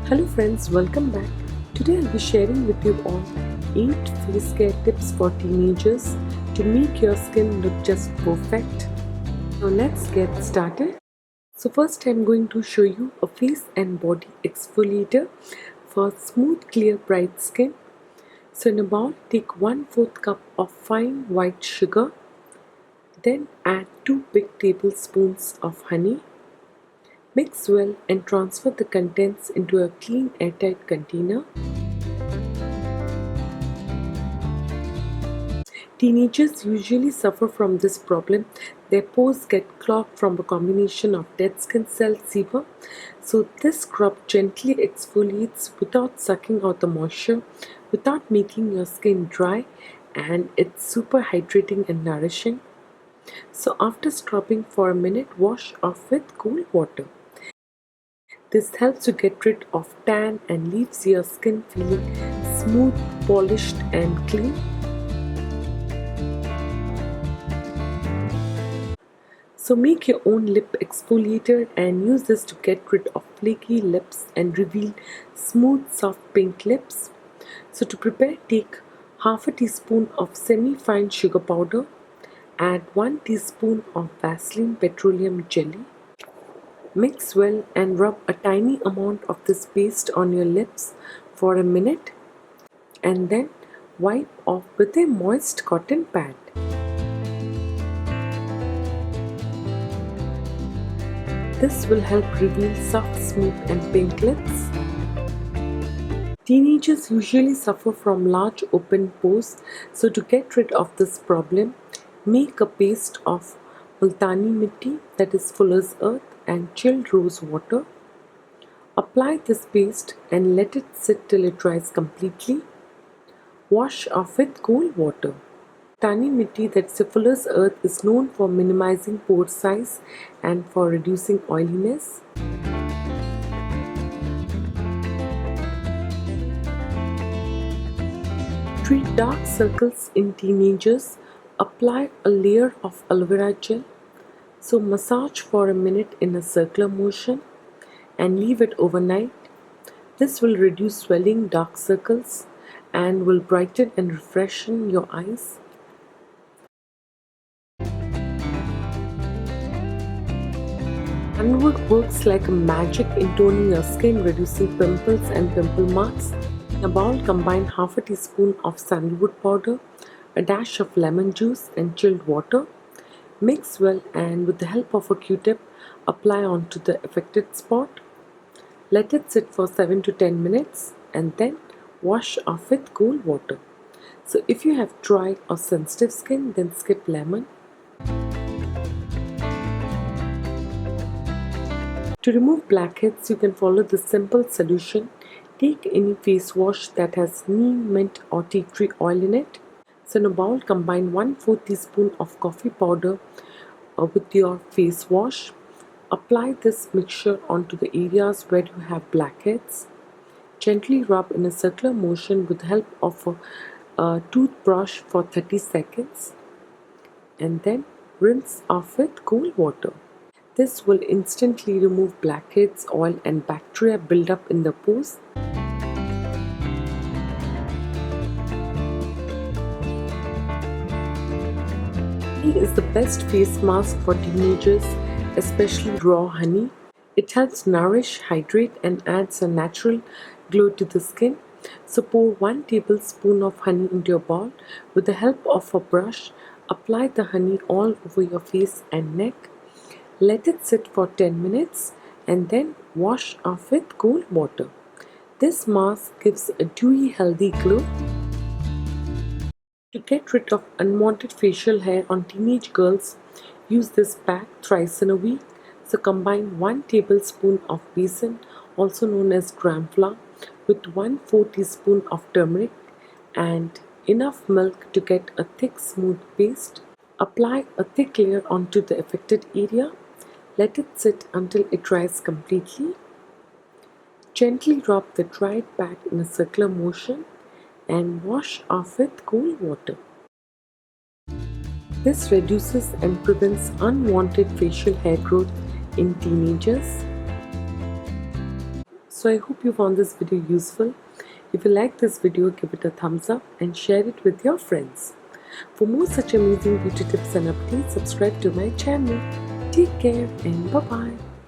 Hello friends, welcome back. Today I'll be sharing with you all 8 face care tips for teenagers to make your skin look just perfect. Now let's get started. So first I'm going to show you a face and body exfoliator for smooth, clear, bright skin. So in a bowl, take 1/4 cup of fine white sugar. Then add 2 big tablespoons of honey. Mix well and transfer the contents into a clean airtight container. Teenagers usually suffer from this problem. Their pores get clogged from a combination of dead skin cell sebum. So this scrub gently exfoliates without sucking out the moisture, without making your skin dry, and it's super hydrating and nourishing. So after scrubbing for a minute, wash off with cool water. This helps to get rid of tan and leaves your skin feeling smooth, polished and clean. So make your own lip exfoliator and use this to get rid of flaky lips and reveal smooth, soft pink lips. So to prepare, take half a teaspoon of semi-fine sugar powder, add 1 teaspoon of Vaseline petroleum jelly. Mix well and rub a tiny amount of this paste on your lips for a minute and then wipe off with a moist cotton pad. This will help reveal soft, smooth and pink lips. Teenagers usually suffer from large open pores, so to get rid of this problem, make a paste of multani mitti, that is fuller's earth, and chilled rose water. Apply this paste and let it sit till it dries completely. Wash off with cold water. Multani mitti, that's fuller's earth, is known for minimizing pore size and for reducing oiliness. Treat dark circles in teenagers. Apply a layer of aloe vera gel. So massage for a minute in a circular motion and leave it overnight. This will reduce swelling, dark circles and will brighten and refreshen your eyes. Sandalwood works like a magic in toning your skin, reducing pimples and pimple marks. In a bowl, combine half a teaspoon of sandalwood powder, a dash of lemon juice and chilled water. Mix well and with the help of a Q-tip, apply onto the affected spot. Let it sit for 7 to 10 minutes and then wash off with cool water. So if you have dry or sensitive skin, then skip lemon. To remove blackheads, you can follow this simple solution. Take any face wash that has neem, mint or tea tree oil in it. So in a bowl, combine 1/4 teaspoon of coffee powder with your face wash. Apply this mixture onto the areas where you have blackheads. Gently rub in a circular motion with the help of a toothbrush for 30 seconds and then rinse off with cool water. This will instantly remove blackheads, oil and bacteria build up in the pores. Honey is the best face mask for teenagers, especially raw honey. It helps nourish, hydrate and adds a natural glow to the skin. So pour 1 tablespoon of honey into your bowl. With the help of a brush, apply the honey all over your face and neck. Let it sit for 10 minutes and then wash off with cold water. This mask gives a dewy, healthy glow. To get rid of unwanted facial hair on teenage girls, use this pack thrice in a week. So combine 1 tablespoon of besan, also known as gram flour, with 1/4 teaspoon of turmeric and enough milk to get a thick, smooth paste. Apply a thick layer onto the affected area. Let it sit until it dries completely. Gently rub the dried pack in a circular motion and wash off with cool water. This reduces and prevents unwanted facial hair growth in teenagers. So I hope you found this video useful. If you like this video, give it a thumbs up and share it with your friends. For more such amazing beauty tips and updates, subscribe to my channel. Take care and bye-bye.